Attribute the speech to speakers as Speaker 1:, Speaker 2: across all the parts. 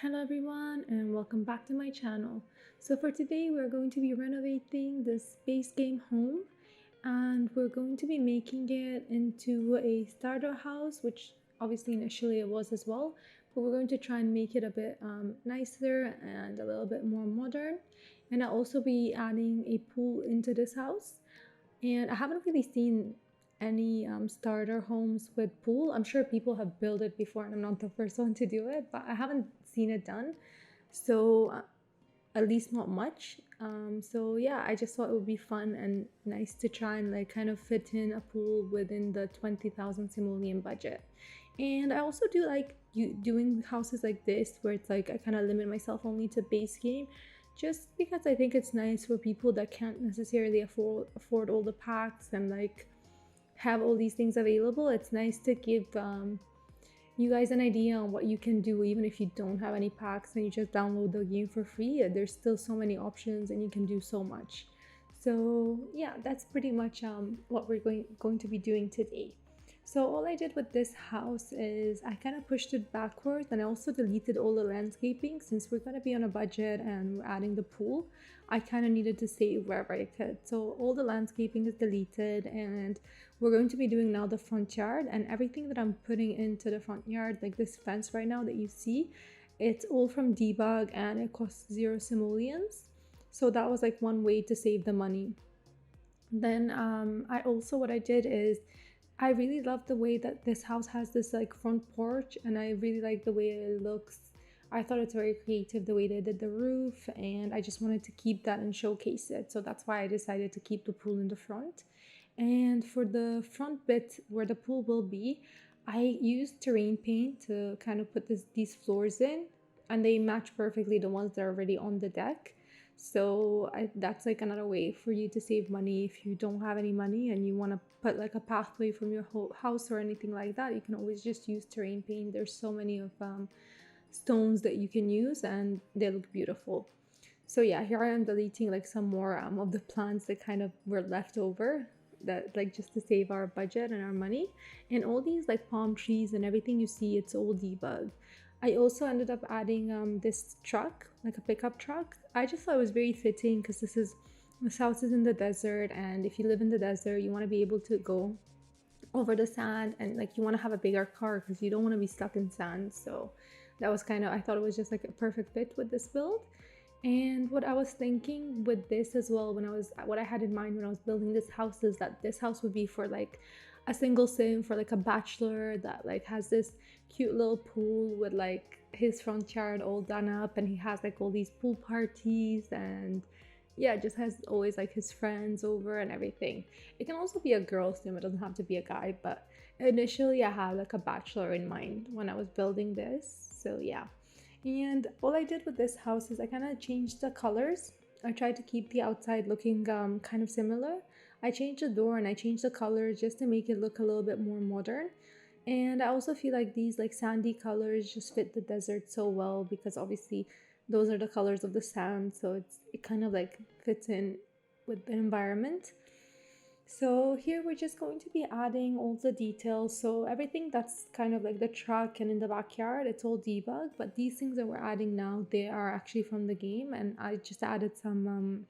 Speaker 1: Hello everyone and welcome back to my channel. So for today we're going to be renovating this base game home and we're going to be making it into a starter house, which obviously initially it was as well, but we're going to try and make it a bit nicer and a little bit more modern. And I'll also be adding a pool into this house, and I haven't really seen any starter homes with pool. I'm sure people have built it before, and I'm not the first one to do it, but I haven't seen it done. So, at least not much. So yeah, I just thought it would be fun and nice to try and like kind of fit in a pool within the 20,000 simoleon budget. And I also do like doing houses like this where it's like I kind of limit myself only to base game, just because I think it's nice for people that can't necessarily afford all the packs and like have all these things available. It's nice to give you guys an idea on what you can do even if you don't have any packs and you just download the game for free. There's still so many options and you can do so much. So yeah, that's pretty much what we're going to be doing today. So all I did with this house is I kind of pushed it backwards, and I also deleted all the landscaping since we're going to be on a budget and we're adding the pool. I kind of needed to save wherever I could. So all the landscaping is deleted, and we're going to be doing now the front yard, and everything that I'm putting into the front yard, like this fence right now that you see, it's all from debug and it costs 0 simoleons. So that was like one way to save the money. Then I also, what I did is I really love the way that this house has this like front porch, and I really like the way it looks. I thought it's very creative the way they did the roof, and I just wanted to keep that and showcase it. So that's why I decided to keep the pool in the front. And for the front bit where the pool will be, I used terrain paint to kind of put these floors in, and they match perfectly the ones that are already on the deck. So that's like another way for you to save money if you don't have any money and you want to put like a pathway from your whole house or anything like that. You can always just use terrain paint. There's so many of stones that you can use and they look beautiful. So yeah, here I am deleting like some more of the plants that kind of were left over, that like just to save our budget and our money. And all these like palm trees and everything you see, it's all debug. I also ended up adding this truck, like a pickup truck. I just thought it was very fitting because this house is in the desert, and if you live in the desert, you want to be able to go over the sand, and like you want to have a bigger car because you don't want to be stuck in sand. So that was kind of, I thought it was just like a perfect fit with this build. And what I was thinking with this as well, what I had in mind when I was building this house is that this house would be for like a single sim, for like a bachelor that like has this cute little pool with like his front yard all done up, and he has like all these pool parties, and yeah, just has always like his friends over and everything. It can also be a girl sim, it doesn't have to be a guy, but initially I had like a bachelor in mind when I was building this. So yeah. And all I did with this house is I kind of changed the colors. I tried to keep the outside looking kind of similar. I changed the door and I changed the colors just to make it look a little bit more modern. And I also feel like these like sandy colors just fit the desert so well, because obviously those are the colors of the sand, so it kind of like fits in with the environment. So here we're just going to be adding all the details. So everything that's kind of like the truck and in the backyard, it's all debug, but these things that we're adding now, they are actually from the game, and I just added some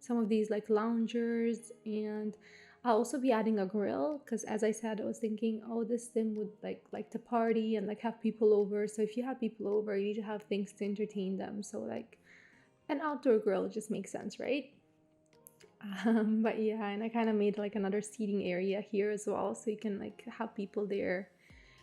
Speaker 1: of these like loungers, and I'll also be adding a grill because, as I said, I was thinking, oh, this sim would like to party and like have people over. So if you have people over, you need to have things to entertain them. So like an outdoor grill just makes sense, right? But yeah, and I kind of made like another seating area here as well, so you can like have people there.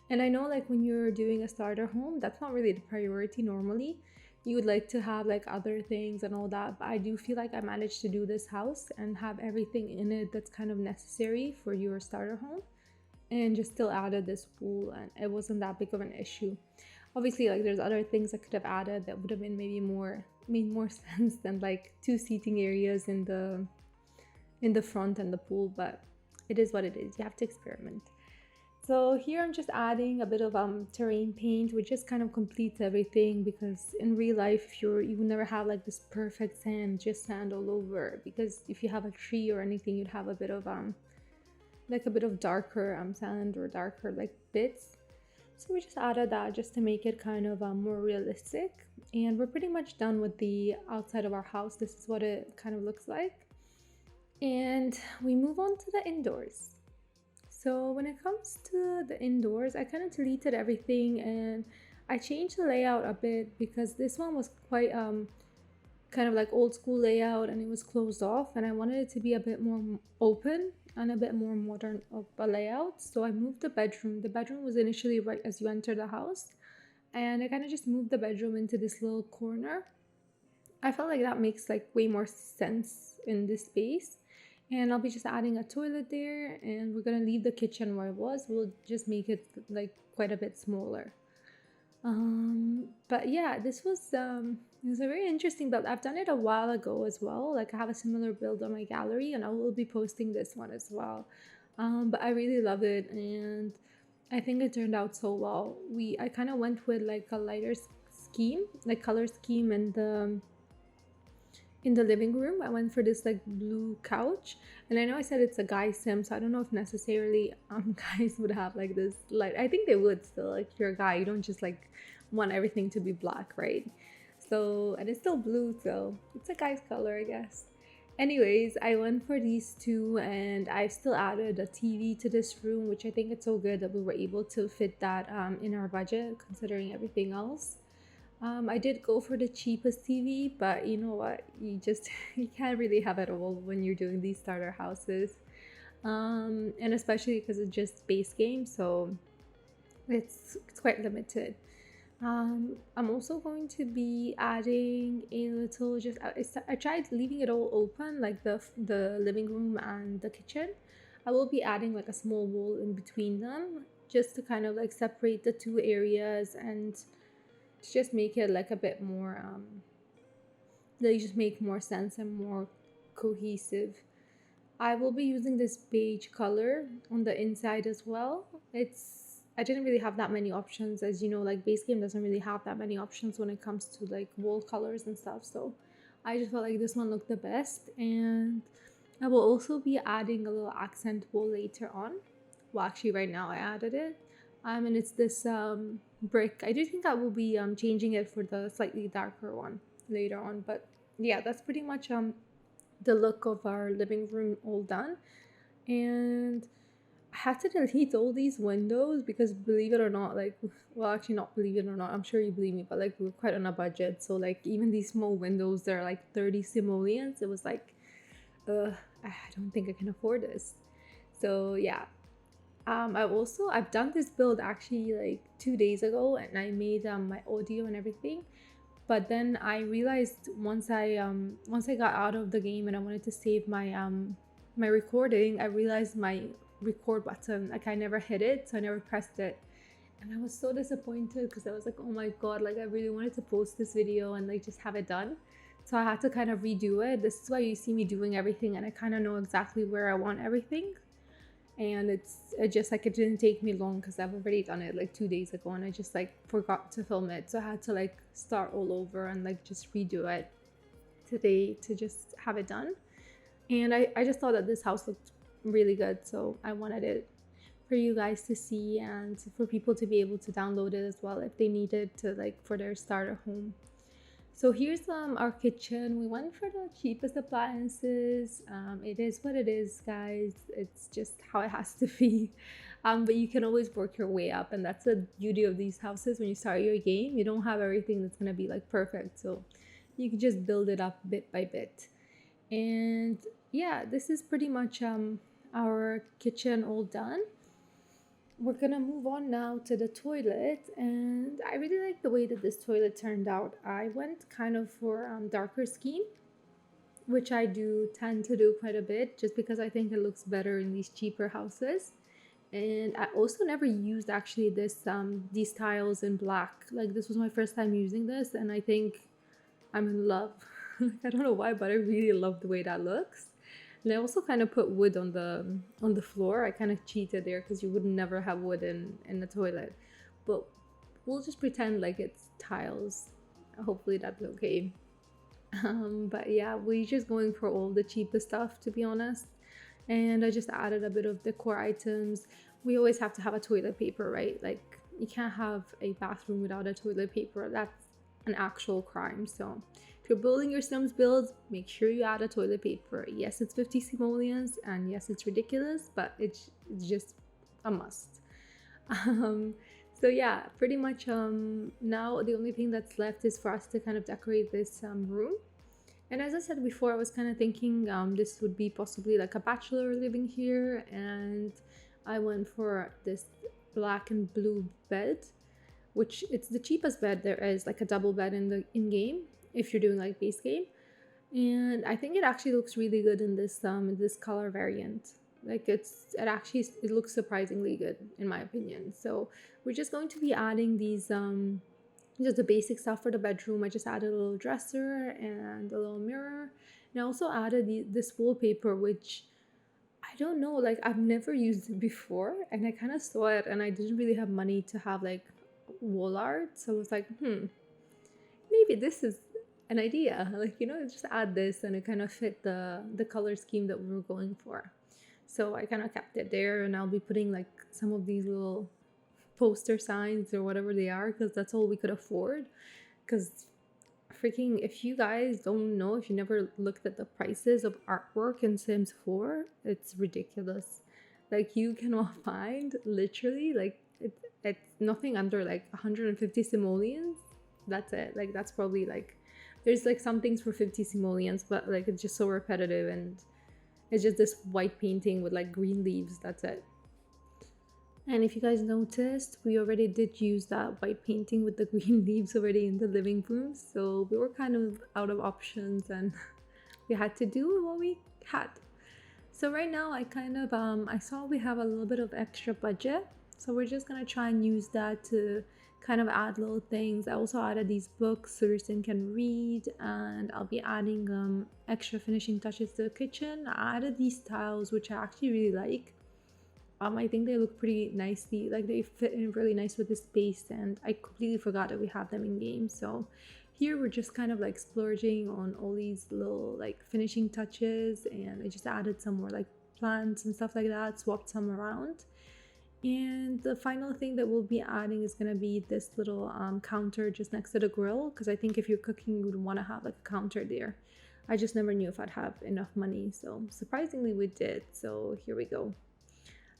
Speaker 1: And I know like when you're doing a starter home, that's not really the priority normally. You would like to have like other things and all that, but I do feel like I managed to do this house and have everything in it that's kind of necessary for your starter home, and just still added this pool, and it wasn't that big of an issue. Obviously, like there's other things I could have added that would have been maybe made more sense than like two seating areas in the front and the pool, but it is what it is. You have to experiment. So here I'm just adding a bit of terrain paint, which just kind of completes everything, because in real life you would never have like this perfect sand, just sand all over, because if you have a tree or anything, you'd have a bit of like a bit of darker sand or darker like bits. So we just added that just to make it kind of more realistic. And we're pretty much done with the outside of our house. This is what it kind of looks like. And we move on to the indoors. So when it comes to the indoors, I kind of deleted everything and I changed the layout a bit because this one was quite kind of like old school layout and it was closed off, and I wanted it to be a bit more open and a bit more modern of a layout. So I moved the bedroom. The bedroom was initially right as you enter the house, and I kind of just moved the bedroom into this little corner. I felt like that makes like way more sense in this space. And I'll be just adding a toilet there, and we're gonna leave the kitchen where it was. We'll just make it like quite a bit smaller. But yeah, this was it was a very interesting build. I've done it a while ago as well. Like I have a similar build on my gallery, and I will be posting this one as well. But I really love it, and I think it turned out so well. I kind of went with like a lighter scheme, like color scheme, and the in the living room I went for this like blue couch. And I know I said it's a guy sim, so I don't know if necessarily guys would have like this light. I think they would still, like you're a guy, you don't just like want everything to be black, right? So, and it's still blue, so it's a guy's color, I guess. Anyways, I went for these two, and I've still added a TV to this room, which I think it's so good that we were able to fit that in our budget considering everything else. I did go for the cheapest TV, but you know what? You just you can't really have it all when you're doing these starter houses, and especially because it's just base game, so it's quite limited. I'm also going to be adding a little just I tried leaving it all open, like the living room and the kitchen. I will be adding like a small wall in between them just to kind of like separate the two areas and to just make it like a bit more they just make more sense and more cohesive. I will be using this beige color on the inside as well. I didn't really have that many options, as you know, like base game doesn't really have that many options when it comes to like wall colors and stuff. So I just felt like this one looked the best, and I will also be adding a little accent wall later on. Well, actually, right now I added it. And it's this brick. I do think I will be changing it for the slightly darker one later on. But yeah, that's pretty much the look of our living room all done. And I had to delete all these windows because, believe it or not, like, well, actually not believe it or not, I'm sure you believe me, but like we're quite on a budget. So like even these small windows, they're like 30 simoleons. It was like, I don't think I can afford this. So yeah, I've done this build actually like 2 days ago, and I made my audio and everything. But then I realized once I got out of the game and I wanted to save my recording, I realized my record button, like I never hit it, so I never pressed it. And I was so disappointed because I was like, oh my god, like I really wanted to post this video and like just have it done. So I had to kind of redo it. This is why you see me doing everything, and I kind of know exactly where I want everything. And it just like it didn't take me long because I've already done it like 2 days ago, and I just like forgot to film it, so I had to like start all over and like just redo it today to just have it done. And I just thought that this house looked really good, so I wanted it for you guys to see and for people to be able to download it as well if they needed to, like for their starter home. So here's our kitchen. We went for the cheapest appliances. It is what it is, guys. It's just how it has to be. But you can always work your way up, and that's the beauty of these houses. When you start your game, you don't have everything that's gonna be like perfect, so you can just build it up bit by bit. And yeah, this is pretty much our kitchen all done. We're gonna move on now to the toilet, and I really like the way that this toilet turned out. I went kind of for darker scheme, which I do tend to do quite a bit just because I think it looks better in these cheaper houses. And I also never used actually these tiles in black. Like this was my first time using this, and I think I'm in love. I don't know why, but I really love the way that looks. And I also kind of put wood on the floor. I kind of cheated there because you would never have wood in the toilet. But we'll just pretend like it's tiles. Hopefully that's okay. But yeah, we're just going for all the cheapest stuff, to be honest. And I just added a bit of decor items. We always have to have a toilet paper, right? Like you can't have a bathroom without a toilet paper. That's an actual crime. So if you're building your Sims builds, make sure you add a toilet paper. Yes, it's 50 simoleons, and yes, it's ridiculous, but it's just a must. Um, so yeah, pretty much now the only thing that's left is for us to kind of decorate this room. And as I said before, I was kind of thinking this would be possibly like a bachelor living here, and I went for this black and blue bed, which it's the cheapest bed there is, like a double bed in the in game if you're doing like base game. And I think it actually looks really good in this color variant. Like it looks surprisingly good in my opinion. So we're just going to be adding these just the basic stuff for the bedroom. I just added a little dresser and a little mirror, and I also added this wallpaper, which I don't know, like I've never used it before, and I kind of saw it, and I didn't really have money to have like wall art, so I was like, maybe this is an idea. Like, just add this, and it kind of fit the color scheme that we were going for. So I kind of kept it there, and I'll be putting like some of these little poster signs or whatever they are, because that's all we could afford. Because freaking, if you guys don't know, if you never looked at the prices of artwork in Sims 4, it's ridiculous. Like, you cannot find literally like it's nothing under like 150 simoleons. That's it. Like, that's probably like there's like some things for 50 simoleons, but like it's just so repetitive, and it's just this white painting with like green leaves. That's it. And if you guys noticed, we already did use that white painting with the green leaves already in the living room. So we were kind of out of options, and we had to do what we had. So right now I kind of, I saw we have a little bit of extra budget. So we're just gonna try and use that to kind of add little things. I also added these books so Ristin can read, and I'll be adding extra finishing touches to the kitchen. I added these tiles, which I actually really like. I think they look pretty nicely, like they fit in really nice with the space, and I completely forgot that we have them in game. So here we're just kind of like splurging on all these little like finishing touches, and I just added some more like plants and stuff like that, swapped some around. And the final thing that we'll be adding is gonna be this little counter just next to the grill, because I think if you're cooking, you would want to have like a counter there. I just never knew if I'd have enough money, so surprisingly we did. So here we go,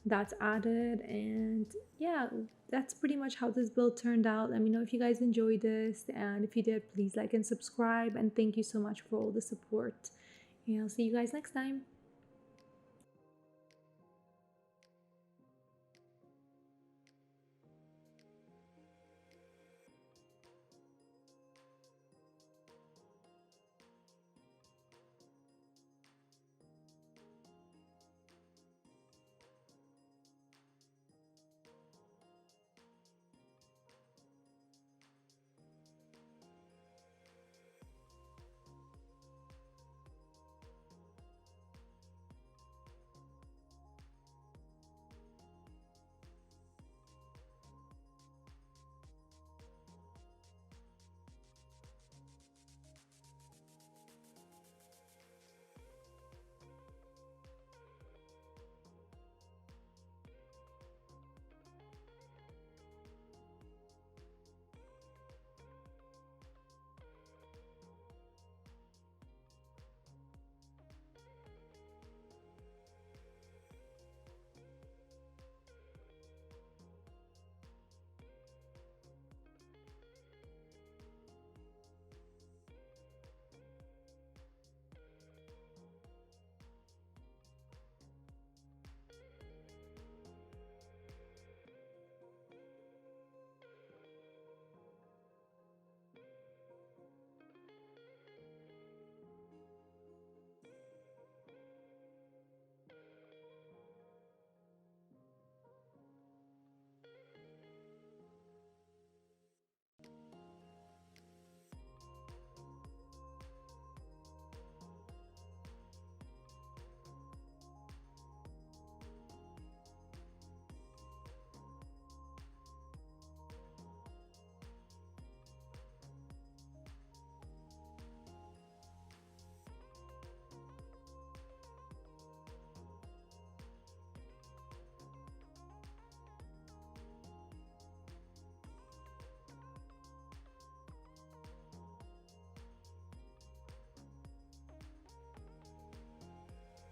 Speaker 1: that's added. And yeah, that's pretty much how this build turned out. Let me know if you guys enjoyed this, and if you did, please like and subscribe, and thank you so much for all the support, and I'll see you guys next time.